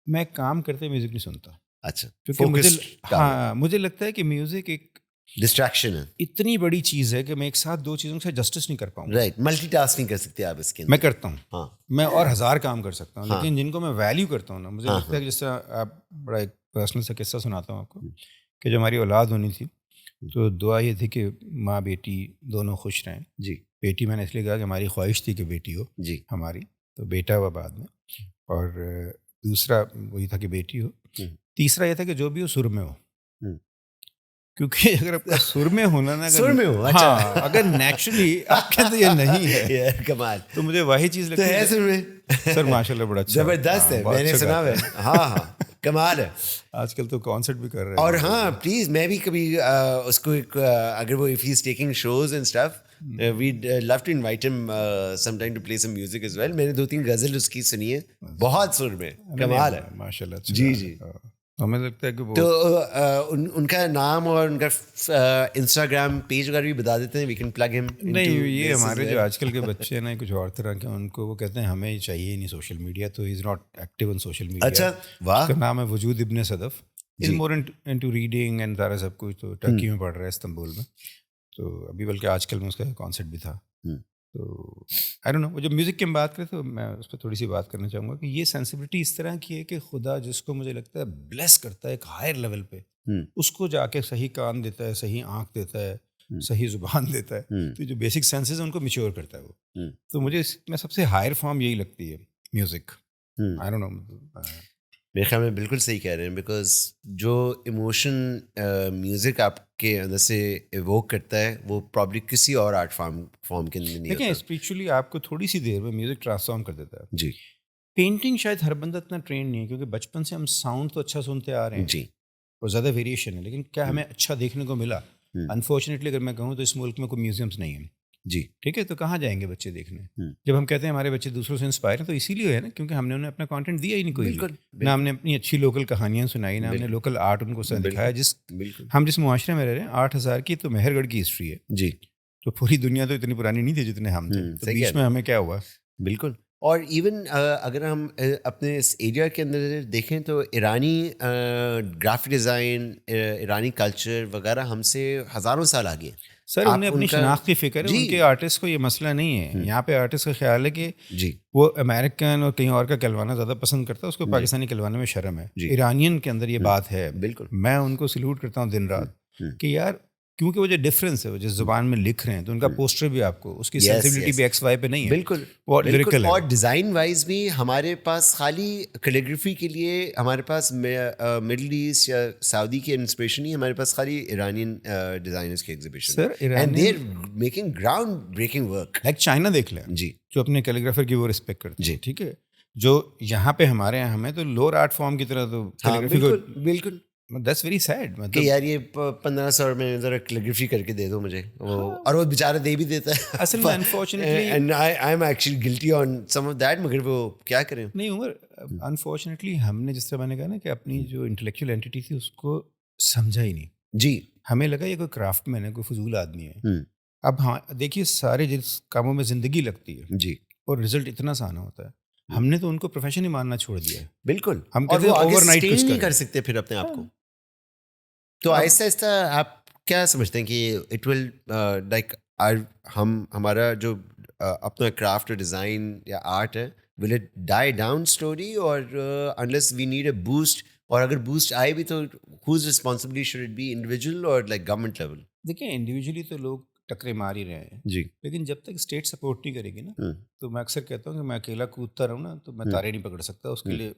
S1: میں کام کرتے میوزک نہیں سنتا.
S2: اچھا,
S1: کیونکہ مجھے لگتا ہے کہ میوزک ایک
S2: ڈسٹریکشن ہے,
S1: اتنی بڑی چیز ہے کہ میں ایک ساتھ دو چیزوں سے جسٹس نہیں کر پاؤں.
S2: رائٹ, ملٹی ٹاسک نہیں کر سکتے آپ اس کے اندر.
S1: میں کرتا ہوں,
S2: ہاں,
S1: میں اور 1000 کام کر سکتا ہوں, لیکن جن کو میں ویلیو کرتا ہوں نا, مجھے لگتا ہے کہ جس طرح آپ بڑا ایک پرسنل سا قصہ سناتا ہوں آپ کو, کہ جو ہماری اولاد ہونی تھی تو دعا یہ تھی کہ ماں بیٹی دونوں خوش رہیں.
S2: جی,
S1: بیٹی میں نے اس لیے کہا کہ ہماری خواہش تھی کہ بیٹی ہو
S2: جی
S1: ہماری, تو بیٹا ہوا بعد میں, اور دوسرا وہی تھا کہ بیٹی ہو. تیسرا یہ تھا کہ جو بھی ہو سر میں ہو, کیونکہ اگر آپ کا سر میں ہونا نا,
S2: سر میں ہو,
S1: ہاں, اگر نیچرلی آپ کے اندر یہ نہیں ہے
S2: کمال,
S1: تو مجھے وہی چیز لگتی ہے.
S2: سر میں
S1: سر ماشاء اللہ بڑا اچھا,
S2: زبردست ہے, میں نے سنا ہے. ہاں ہاں, کمال ہے.
S1: آج کل تو کانسرٹ بھی کر رہے ہیں.
S2: اور ہاں پلیز, میں بھی کبھی اس کو اگر وہ if he is taking shows and stuff, we'd love to invite him sometime to play some music as well. میں نے 2-3 غزل اس کی سنی ہے, بہت سر میں, کمال ہے
S1: ماشاء اللہ.
S2: جی جی.
S1: ہمیں لگتا ہے کہ
S2: تو ان کا نام اور ان کا انسٹاگرام پیج وغیرہ بھی بتا دیتے ہیں, وی کین پلگ ہم.
S1: نہیں, یہ ہمارے جو آج کل کے بچے ہیں نا کچھ اور طرح کے, ان کو وہ کہتے ہیں ہمیں چاہیے نہیں سوشل میڈیا, تو he is not active on social media.
S2: اچھا, واہ.
S1: اس کا نام ہے Wajood Ibn Sadaf. Is more into reading and سارا سب کچھ. تو ٹرکی میں پڑھ رہا ہے, استنبول میں. تو ابھی بلکہ آج کل میں اس کا کانسرٹ بھی تھا. تو آئی ڈونٹ نو, وہ جب میوزک کی ہم بات کریں تو میں اس پہ تھوڑی سی بات کرنا چاہوں گا کہ یہ سینسبلٹی اس طرح کی ہے کہ خدا جس کو مجھے لگتا ہے بلیس کرتا ہے ایک ہائر لیول پہ, اس کو جا کے صحیح کان دیتا ہے, صحیح آنکھ دیتا ہے, صحیح زبان دیتا ہے. تو جو بیسک سینسز ہیں ان کو میچور کرتا ہے وہ. تو مجھے اس میں سب سے ہائر فارم یہی لگتی ہے میوزک. آئی ڈونٹ نو,
S2: میرے خیال میں بالکل صحیح کہہ رہے ہیں, بیکاز جو ایموشن میوزک آپ کے اندر سے ایووک کرتا ہے وہ پرابلی کسی اور آرٹ فارم کے اندر نہیں
S1: دیکھیں
S2: ہوتا.
S1: اسپریچولی آپ کو تھوڑی سی دیر میں میوزک ٹرانسفارم کر دیتا ہے.
S2: جی,
S1: پینٹنگ شاید ہر بندہ اتنا ٹرینڈ نہیں ہے, کیونکہ بچپن سے ہم ساؤنڈ تو اچھا سنتے آ رہے ہیں,
S2: جی,
S1: اور زیادہ ویریشن ہے, لیکن کیا ہمیں اچھا دیکھنے کو ملا؟ انفارچونیٹلی اگر میں کہوں تو اس ملک میں کوئی میوزیمس نہیں ہیں.
S2: جی,
S1: ٹھیک ہے, تو کہاں جائیں گے بچے دیکھنے؟ جب ہم کہتے ہیں ہمارے بچے دوسروں سے انسپائر ہیں, تو اسی لیے ہے نا کیونکہ ہم نے انہیں اپنا کانٹینٹ دیا ہی نہیں کوئی, نہ ہم نے اپنی اچھی لوکل کہانیاں سنائی, نہ ہم نے لوکل آرٹ ان کو دکھایا. ہم جس معاشرے میں رہ رہے ہیں 8000 کی تو مہر گڑھ کی ہسٹری ہے.
S2: جی,
S1: تو پوری دنیا تو اتنی پرانی نہیں تھی جتنے ہم تھے, تو بیچ میں ہمیں کیا ہوا.
S2: بالکل. اور ایون اگر ہم اپنے اس ایریا کے اندر دیکھیں تو ایرانی گرافک ڈیزائن, ایرانی کلچر وغیرہ ہم سے ہزاروں سال آگے.
S1: سر انہیں اپنی شناخت کی فکر ہے, ان کے آرٹسٹ کو یہ مسئلہ نہیں ہے. یہاں پہ آرٹسٹ کا خیال ہے کہ وہ امریکن اور کہیں اور کا کہلوانا زیادہ پسند کرتا ہے, اس کو پاکستانی کہلوانے میں شرم ہے. ایرانین کے اندر یہ بات ہے. بالکل, میں ان کو سلوٹ کرتا ہوں دن رات کہ یار, کیونکہ وہ جو ڈفرینس ہے, وہ جس زبان میں لکھ رہے ہیں, تو ان کا پوسٹر بھی آپ کو اس کی سینسیبلٹی بھی ایکس وائی پہ نہیں ہے.
S2: بالکل,
S1: وہ لیریکل ہے.
S2: اور ڈیزائن وائز بھی ہمارے پاس خالی کیلیگرافی کے لیے ہمارے پاس مڈل ایسٹ یا سعودی کی انسپریشن ہی, ہمارے پاس خالی ایرانین ڈیزائنرز کی exhibition.
S1: Sir
S2: and they are making groundbreaking work.
S1: Like China دیکھ لیں
S2: جی,
S1: جو اپنے کیلیگرافر کی وہ رسپیکٹ کرتے ہیں.
S2: جی,
S1: ٹھیک ہے, جو یہاں پہ ہمارے یہاں ہمیں تو لوور آرٹ فارم کی طرح تو کیلیگرافی کو,
S2: بالکل,
S1: دیٹس ویری سیڈ.
S2: کہ یار یہ 1500 میں ذرا کیلیگرافی کر کے دے دو مجھے, اور وہ بیچارہ دے بھی دیتا ہے
S1: اصل میں. Unfortunately
S2: and I am actually guilty on some of that, مگر وہ کیا کریں.
S1: نہیں عمر, انفارچونیٹلی ہم نے جس طرح میں نے کہا نا کہ اپنی جو انٹلیکچوئل اینٹی تھی اس کو سمجھا ہی نہیں. جی, ہمیں لگا یہ کوئی کرافٹ مین ہے, کوئی فضول آدمی ہے. اب ہاں دیکھیے, سارے جس کاموں میں زندگی لگتی ہے
S2: جی,
S1: اور رزلٹ اتنا آسان ہوتا ہے, ہم نے تو ان کو پروفیشن ہی ماننا چھوڑ دیا ہے.
S2: بالکل,
S1: ہم کہتے ہیں اوور نائٹ کچھ
S2: نہیں کر سکتے پھر اپنے آپ کو. تو آہستہ آہستہ آپ کیا سمجھتے ہیں کہ اٹ ول لائک ہمارا جو اپنا کرافٹ اور ڈیزائن یا آرٹ ہے, will it die down story, اور unless we need a boost, اور اگر بوسٹ آئے بھی تو whose responsibility should it be, individual اور لائک گورنمنٹ لیول؟
S1: دیکھیں انڈیویجولی تو لوگ ٹکرے مار ہی رہے ہیں
S2: جی,
S1: لیکن جب تک اسٹیٹ سپورٹ نہیں کرے گی نا, تو میں اکثر کہتا ہوں کہ میں اکیلا کودتا رہوں نا تو میں تارے نہیں پکڑ سکتا. اس کے لیے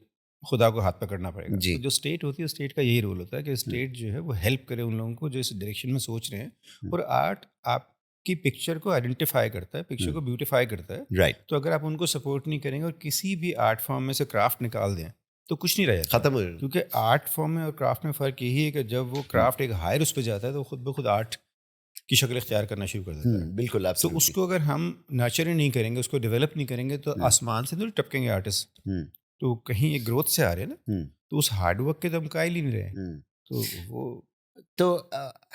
S1: خدا کو ہاتھ پکڑنا پڑے گا.
S2: جی.
S1: تو جو اسٹیٹ ہوتی ہے اسٹیٹ کا یہی رول ہوتا ہے کہ اسٹیٹ جو ہے وہ ہیلپ کرے ان لوگوں کو جو اس ڈائریکشن میں سوچ رہے ہیں. اور آرٹ آپ کی پکچر کو آئیڈینٹیفائی کرتا ہے, پکچر کو بیوٹیفائی کرتا ہے.
S2: رائٹ.
S1: تو اگر آپ ان کو سپورٹ نہیں کریں گے اور کسی بھی آرٹ فارم میں سے کرافٹ نکال دیں تو کچھ نہیں رہ جاتا,
S2: ختم ہو جائے.
S1: کیونکہ آرٹ فارم میں اور کرافٹ میں فرق یہی ہے کہ جب وہ کرافٹ ایک ہائر اس پہ جاتا ہے تو خود بخود آرٹ کی شکل اختیار کرنا شروع کر دیتا ہے.
S2: بالکل.
S1: تو اس کو اگر ہم نرچر نہیں کریں گے, اس کو ڈیولپ نہیں کریں گے تو آسمان سے نہیں ٹپکیں گے آرٹسٹ. تو کہیں ایک گروتھ سے آ رہے ہیں نا, تو اس ہارڈ ورک کے تو ہم قائل ہی نہیں رہے. تو وہ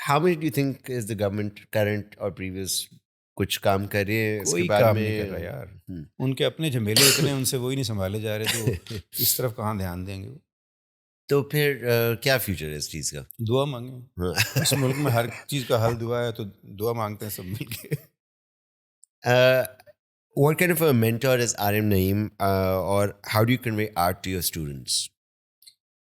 S2: how much do you think is the government current اور پریویس کچھ کام کر رہی ہے اس کے
S1: کوئی
S2: بارے
S1: کام
S2: میں؟
S1: نہیں کر رہا یار. ان کے اپنے جھمیلے اتنے ان سے وہی نہیں سنبھالے جا رہے, تو اس طرف کہاں دھیان دیں گے.
S2: تو پھر کیا فیوچر ہے اس چیز کا؟
S1: دعا مانگیں. اس ملک میں ہر چیز کا حل دعا ہے, تو دعا مانگتے ہیں سب مل کے.
S2: What kind of a mentor is RM Naeem, or how do you convey art to your students?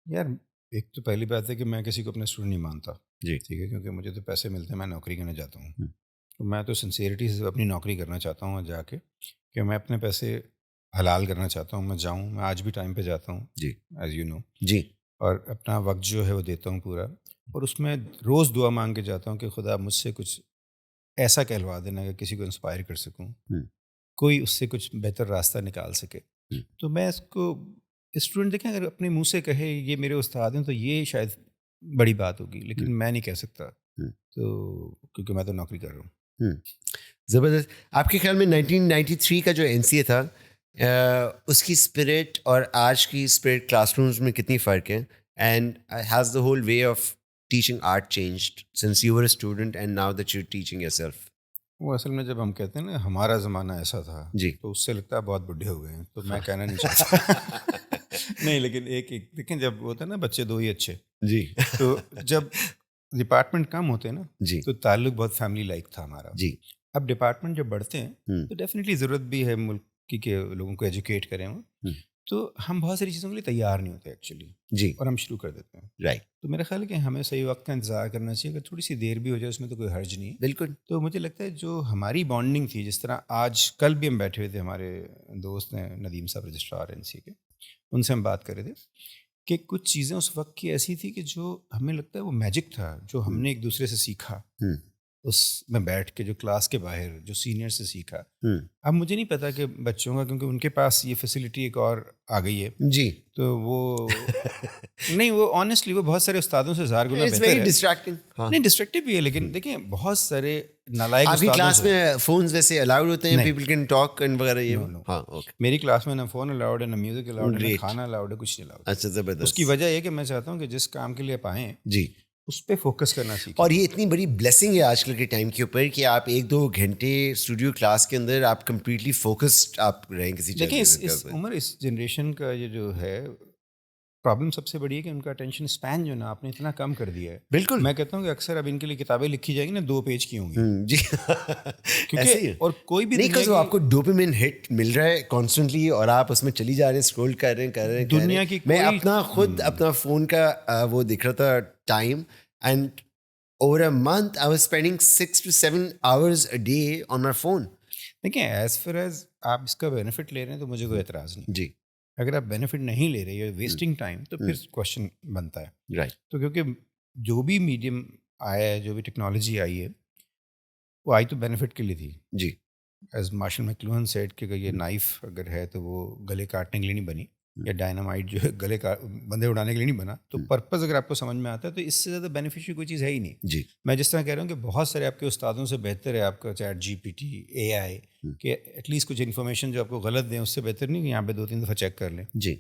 S1: یار ایک تو پہلی بات ہے کہ میں کسی کو اپنا اسٹوڈنٹ نہیں مانتا.
S2: جی.
S1: ٹھیک ہے, کیونکہ مجھے تو پیسے ملتے ہیں, میں نوکری کرنا چاہتا ہوں. تو میں تو سنسیئرٹی سے اپنی نوکری کرنا چاہتا ہوں جا کے, کہ میں اپنے پیسے حلال کرنا چاہتا ہوں. میں جاؤں, میں آج بھی ٹائم پہ جاتا ہوں.
S2: جی.
S1: As you know.
S2: جی.
S1: اور اپنا وقت جو ہے وہ دیتا ہوں پورا, اور اس میں روز دعا مانگ کے جاتا ہوں کہ خدا مجھ سے کچھ ایسا کہلوا دینا کہ کسی کو انسپائر کر سکوں, کوئی اس سے کچھ بہتر راستہ نکال سکے. تو میں اس کو اسٹوڈنٹ دیکھیں اگر اپنے منہ سے کہے یہ میرے استاد ہیں تو یہ شاید بڑی بات ہوگی, لیکن میں نہیں کہہ سکتا, تو کیونکہ میں تو نوکری کر رہا ہوں.
S2: زبردست. آپ کے خیال میں 1993 کا جو NCA تھا, اس کی اسپرٹ اور آج کی اسپرٹ کلاس رومز میں کتنی فرق ہے؟ And has the whole way of teaching art changed since you were a student and now that you are teaching yourself?
S1: وہ اصل میں جب ہم کہتے ہیں نا ہمارا زمانہ ایسا تھا,
S2: جی,
S1: تو اس سے لگتا ہے بہت بڈھے ہو گئے ہیں, تو میں کہنا نہیں چاہتا. نہیں, لیکن ایک دیکھیں جب ہوتا ہے نا بچے دو ہی اچھے. جی. تو جب ڈپارٹمنٹ کم ہوتے ہیں نا,
S2: جی,
S1: تو تعلق بہت فیملی لائک تھا ہمارا.
S2: جی.
S1: اب ڈپارٹمنٹ جب بڑھتے ہیں تو ڈیفینیٹلی ضرورت بھی ہے ملک کی کہ لوگوں کو ایجوکیٹ کریں وہ, تو ہم بہت ساری چیزوں کے لیے تیار نہیں ہوتے ایکچولی.
S2: جی.
S1: اور ہم شروع کر دیتے ہیں.
S2: رائٹ.
S1: تو میرا خیال ہے کہ ہمیں صحیح وقت کا انتظار کرنا چاہیے. اگر تھوڑی سی دیر بھی ہو جائے اس میں تو کوئی حرج نہیں.
S2: بالکل.
S1: تو مجھے لگتا ہے جو ہماری بانڈنگ تھی, جس طرح آج کل بھی ہم بیٹھے ہوئے تھے, ہمارے دوست ہیں ندیم صاحب رجسٹرار NCA کے, ان سے ہم بات کر رہے تھے کہ کچھ چیزیں اس وقت کی ایسی تھی کہ جو ہمیں لگتا ہے وہ میجک تھا, جو ہم نے ایک دوسرے سے سیکھا اس میں بیٹھ کے, جو کلاس کے باہر جو سینئر سے سیکھا. اب مجھے نہیں پتا کہ بچوں کا, کیونکہ ان کے پاس یہ فیسلٹی ایک اور آ گئی ہے.
S2: جی.
S1: تو وہ نہیں, وہ آنیسٹلی وہ بہت سارے استادوں سے ہزار گنا بہتر ہے. نہیں ڈسٹریکٹیو بھی ہے, لیکن دیکھیں بہت سارے نالائق
S2: آپ کی کلاس میں فونز ویسے الاؤڈ ہوتے ہیں, پیپل کین ٹاک اینڈ وغیرہ یہ؟
S1: ہاں, میری کلاس میں نہ فون الاؤڈ ہے, نہ میوزک الاؤڈ ہے, نہ کھانا الاؤڈ ہے, کچھ نہیں الاؤڈ.
S2: اچھا, زبردست.
S1: اس کی وجہ یہ کہ میں چاہتا ہوں کہ جس کام کے لیے آپ آئیں
S2: جی
S1: اس پہ فوکس کرنا سیکھیں.
S2: اور یہ اتنی بڑی بلیسنگ ہے آج کل کے ٹائم کے اوپر کہ آپ 1-2 گھنٹے اسٹوڈیو کلاس کے اندر آپ کمپلیٹلی فوکسڈ آپ رہیں کسی چیز.
S1: دیکھیں اس عمر اس جنریشن کا یہ جو ہے پرابلم سب سے بڑی ہے کہ ان کا اٹینشن اسپین جو نا آپ نے اتنا کم کر دیا ہے.
S2: بالکل.
S1: میں کہتا ہوں کہ اکثر اب ان کے لیے کتابیں لکھی جائیں گی نا 2 پیج کی ہوں گی.
S2: جی.
S1: کیونکہ اور کوئی بھی
S2: نہیں, آپ کو ڈوپامین ہٹ مل رہا ہے کانسٹنٹلی اور آپ اس میں چلی جا رہے ہیں, اسکرول کر رہے ہیں.
S1: دنیا کی
S2: میں اپنا فون کا وہ دیکھ رہا تھا time, and over a month I was spending 6 to 7 hours a day on my phone.
S1: دیکھیں ایز فار ایز آپ اس کا بینیفٹ لے رہے ہیں تو مجھے کوئی اعتراض نہیں.
S2: جی.
S1: اگر آپ بینیفٹ نہیں لے رہے, ویسٹنگ ٹائم, تو پھر کوشچن بنتا ہے.
S2: رائٹ.
S1: تو کیونکہ جو بھی میڈیم آیا ہے, جو بھی ٹیکنالوجی آئی ہے, وہ آئی تو بینیفٹ کے لیے تھی.
S2: جی.
S1: ایز مارشل میکلوہن سیڈ کہ یہ نائف اگر ہے تو وہ گلے کاٹنے کے لیے نہیں بنی, یا ڈائنامائٹ جو ہے گلے کا بندے اڑانے کے لیے نہیں بنا. تو پرپز اگر آپ کو سمجھ میں آتا ہے تو اس سے زیادہ بینیفیشری کوئی چیز ہے ہی نہیں.
S2: جی.
S1: میں جس طرح کہہ رہا ہوں کہ بہت سارے آپ کے استادوں سے بہتر ہے آپ کا چیٹ GPT AI, کہ ایٹ لیسٹ کچھ انفارمیشن جو آپ کو غلط دیں اس سے بہتر نہیں کہ یہاں پہ 2-3 دفعہ چیک کر لیں.
S2: جی.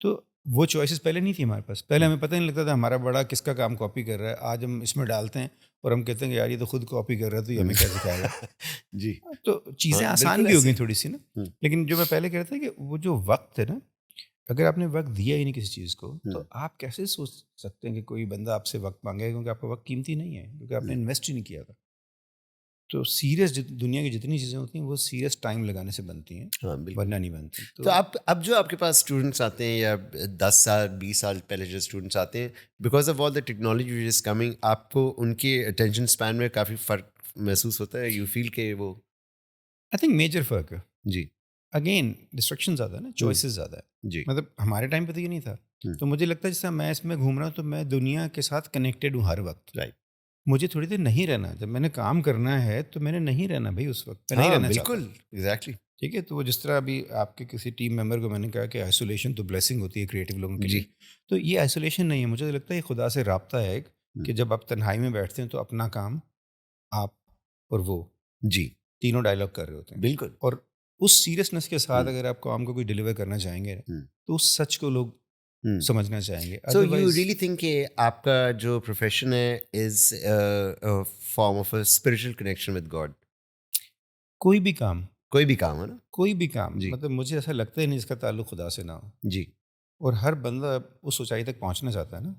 S1: تو وہ چوائسیز پہلے نہیں تھی ہمارے پاس. پہلے ہمیں پتہ نہیں لگتا تھا ہمارا بڑا کس کا کام کاپی کر رہا ہے. آج ہم اس میں ڈالتے ہیں اور ہم کہتے ہیں کہ یار یہ تو خود کاپی کر رہا ہے تو یہ ہمیں کیا سکھائے گا.
S2: جی.
S1: تو چیزیں آسان بھی ہو گئیں تھوڑی سی نا. لیکن جو میں پہلے کہہ رہا تھا کہ وہ جو وقت ہے نا, اگر آپ نے وقت دیا ہی نہیں کسی چیز کو, تو آپ کیسے سوچ سکتے ہیں کہ کوئی بندہ آپ سے وقت مانگے گا, کیونکہ آپ کا وقت قیمتی نہیں ہے, کیونکہ آپ نے انویسٹ ہی نہیں کیا تھا. تو سیریس دنیا کی جتنی چیزیں ہوتی ہیں وہ سیریس ٹائم لگانے سے بنتی ہیں, ورنہ نہیں بنتی.
S2: تو اب جو آپ کے پاس اسٹوڈنٹس آتے ہیں یا 10 سال 20 سال پہلے جو اسٹوڈنٹس آتے ہیں, because of all the technology which is coming, آپ کو ان کے اٹینشن اسپین میں کافی فرق محسوس ہوتا ہے؟ یو فیل کہ وہ
S1: آئی تھنک میجر فرق ہے.
S2: جی.
S1: اگین ڈسٹرکشن زیادہ ہے نا, چوائسیز زیادہ ہے.
S2: جی
S1: مطلب ہمارے ٹائم پہ تو یہ نہیں تھا. تو مجھے لگتا ہے جیسے میں اس میں گھوم رہا ہوں تو میں دنیا کے ساتھ کنیکٹیڈ ہوں ہر وقت.
S2: رائٹ,
S1: مجھے تھوڑی دیر نہیں رہنا, جب میں نے کام کرنا ہے تو میں نے نہیں رہنا بھائی اس وقت, میں نہیں رہنا چاہتا.
S2: بالکل ایگزیکٹلی.
S1: ٹھیک ہے, تو وہ جس طرح ابھی آپ کے کسی ٹیم ممبر کو میں نے کہا کہ آئسولیشن تو بلیسنگ ہوتی ہے کریٹیو لوگوں کے لیے, تو یہ آئسولیشن نہیں ہے. مجھے لگتا ہے یہ خدا سے رابطہ ہے ایک, کہ جب آپ تنہائی میں بیٹھتے ہیں تو اپنا کام آپ اور وہ
S2: جی
S1: تینوں ڈائلاگ کر رہے ہوتے ہیں.
S2: بالکل.
S1: اور اس سیریسنس کے ساتھ اگر آپ کام کو کوئی ڈیلیور کرنا چاہیں گے تو اس سچ کو لوگ سمجھنا چاہیں گے.
S2: سو یو ریئلی تھنک کہ آپ کا جو پروفیشن ہے is form of a spiritual connection with God?
S1: کوئی بھی کام
S2: ہے نا,
S1: کوئی بھی کام, مطلب مجھے ایسا لگتا ہی نہیں جس کا تعلق خدا سے نہ ہو.
S2: جی.
S1: اور ہر بندہ اس اونچائی تک پہنچنا چاہتا ہے نا,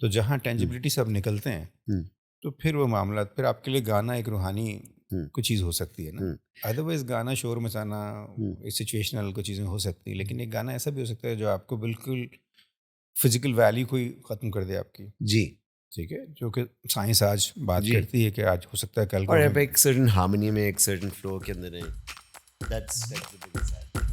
S1: تو جہاں ٹینجبلٹی سے اب نکلتے ہیں تو پھر وہ معاملات, پھر آپ کے لیے گانا ایک روحانی کوئی چیز ہو سکتی ہے نا. ادروائز گانا شور مچانا, سچویشنل کوئی چیزیں ہو سکتی ہے, لیکن ایک گانا ایسا بھی ہو سکتا ہے جو آپ کو بالکل فزیکل ویلیو کو ہی ختم کر دے آپ کی.
S2: جی
S1: ٹھیک ہے, جو کہ سائنس آج بات کرتی ہے کہ آج ہو سکتا ہے کل کو,
S2: اور ایک سرٹن ہارمونی میں, ایک سرٹن فلو کے اندر ہے. That's the biggest side.